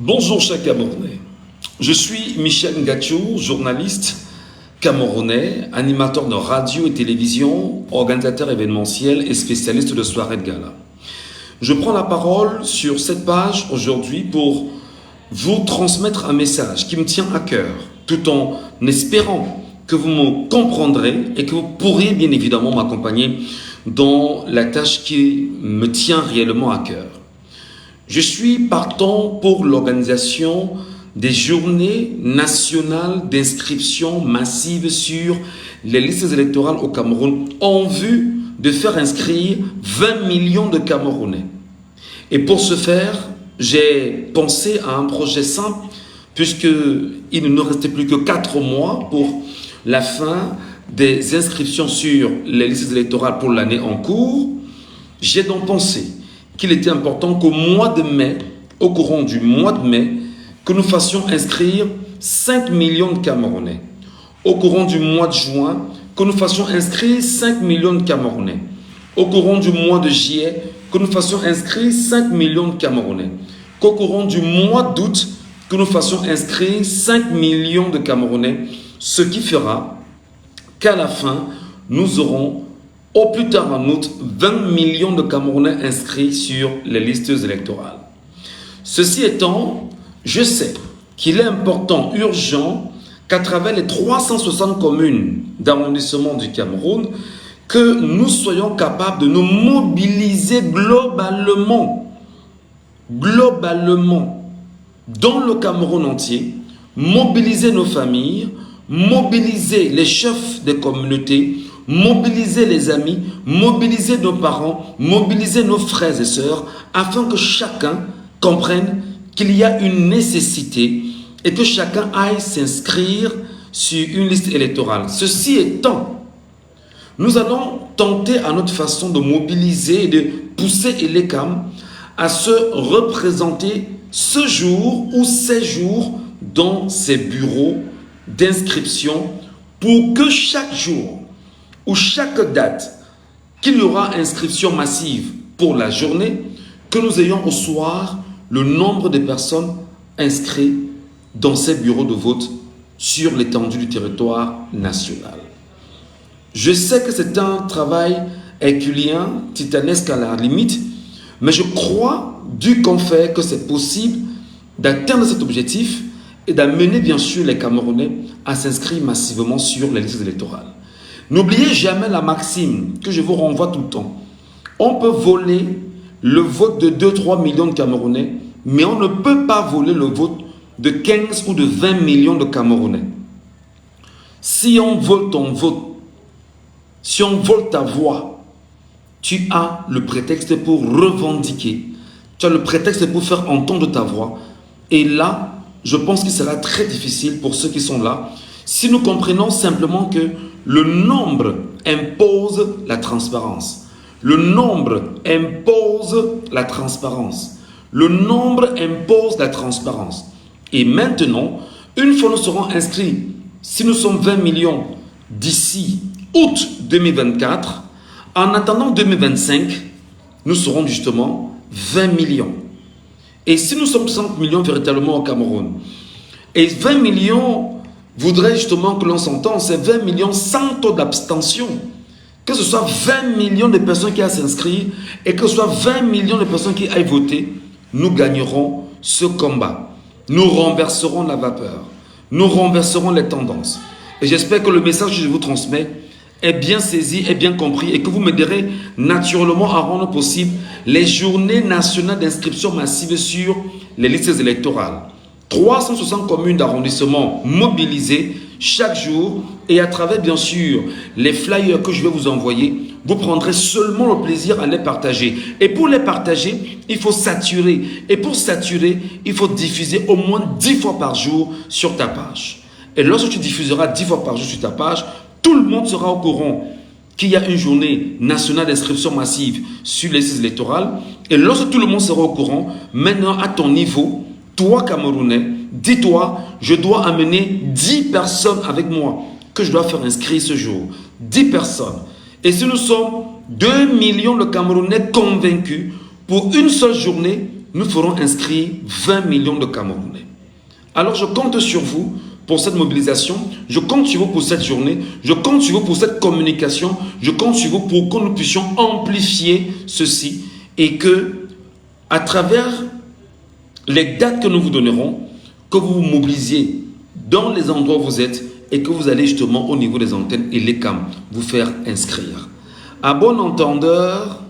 Bonjour chers Camerounais, je suis Michel Ngacho, journaliste camerounais, animateur de radio et télévision, organisateur événementiel et spécialiste de soirées de gala. Je prends la parole sur cette page aujourd'hui pour vous transmettre un message qui me tient à cœur, tout en espérant que vous me comprendrez et que vous pourrez bien évidemment m'accompagner dans la tâche qui me tient réellement à cœur. Je suis partant pour l'organisation des journées nationales d'inscription massive sur les listes électorales au Cameroun en vue de faire inscrire 20 millions de Camerounais. Et pour ce faire, j'ai pensé à un projet simple puisqu'il ne nous restait plus que 4 mois pour la fin des inscriptions sur les listes électorales pour l'année en cours. J'ai donc pensé qu'il était important qu'au mois de mai, au courant du mois de mai, que nous fassions inscrire 5 millions de Camerounais. Au courant du mois de juin, que nous fassions inscrire 5 millions de Camerounais. Au courant du mois de juillet, que nous fassions inscrire 5 millions de Camerounais. Qu'au courant du mois d'août, que nous fassions inscrire 5 millions de Camerounais, ce qui fera qu'à la fin, nous aurons au plus tard en août, 20 millions de Camerounais inscrits sur les listes électorales. Ceci étant, je sais qu'il est important, urgent, qu'à travers les 360 communes d'arrondissement du Cameroun, que nous soyons capables de nous mobiliser globalement, dans le Cameroun entier, mobiliser nos familles, mobiliser les chefs des communautés, mobiliser les amis, mobiliser nos parents, mobiliser nos frères et sœurs, afin que chacun comprenne qu'il y a une nécessité et que chacun aille s'inscrire sur une liste électorale. Ceci étant, nous allons tenter à notre façon de mobiliser et de pousser Elecam à se représenter ce jour ou ces jours dans ses bureaux d'inscription pour que chaque jour ou chaque date qu'il y aura inscription massive pour la journée, que nous ayons au soir le nombre de personnes inscrites dans ces bureaux de vote sur l'étendue du territoire national. Je sais que c'est un travail herculien, titanesque à la limite, mais je crois du qu'on fait que c'est possible d'atteindre cet objectif et d'amener bien sûr les Camerounais à s'inscrire massivement sur les listes électorales. N'oubliez jamais la maxime que je vous renvoie tout le temps. On peut voler le vote de 2-3 millions de Camerounais, mais on ne peut pas voler le vote de 15 ou de 20 millions de Camerounais. Si on vole ton vote, si on vole ta voix, tu as le prétexte pour revendiquer, tu as le prétexte pour faire entendre ta voix. Et là, je pense qu'il sera très difficile pour ceux qui sont là, si nous comprenons simplement que le nombre impose la transparence. Le nombre impose la transparence. Le nombre impose la transparence. Et maintenant, une fois nous serons inscrits, si nous sommes 20 millions d'ici août 2024, en attendant 2025, nous serons justement 20 millions. Et si nous sommes 5 millions véritablement au Cameroun, et 20 millions voudrait justement que l'on s'entende, c'est 20 millions sans taux d'abstention. Que ce soit 20 millions de personnes qui aillent s'inscrire et que ce soit 20 millions de personnes qui aillent voter, nous gagnerons ce combat. Nous renverserons la vapeur. Nous renverserons les tendances. Et j'espère que le message que je vous transmets est bien saisi, est bien compris et que vous m'aiderez naturellement à rendre possible les journées nationales d'inscription massive sur les listes électorales. 360 communes d'arrondissement mobilisées chaque jour et à travers bien sûr les flyers que je vais vous envoyer, vous prendrez seulement le plaisir à les partager. Et pour les partager, il faut saturer. Et pour saturer, il faut diffuser au moins 10 fois par jour sur ta page. Et lorsque tu diffuseras 10 fois par jour sur ta page, tout le monde sera au courant qu'il y a une journée nationale d'inscription massive sur les listes électorales. Et lorsque tout le monde sera au courant, maintenant à ton niveau, toi Camerounais, dis-toi, je dois amener 10 personnes avec moi que je dois faire inscrire ce jour. 10 personnes. Et si nous sommes 2 millions de Camerounais convaincus, pour une seule journée, nous ferons inscrire 20 millions de Camerounais. Alors je compte sur vous pour cette mobilisation, je compte sur vous pour cette journée, je compte sur vous pour cette communication, je compte sur vous pour que nous puissions amplifier ceci et que, à travers les dates que nous vous donnerons, que vous vous mobilisiez dans les endroits où vous êtes et que vous allez justement au niveau des antennes et les cams vous faire inscrire. À bon entendeur,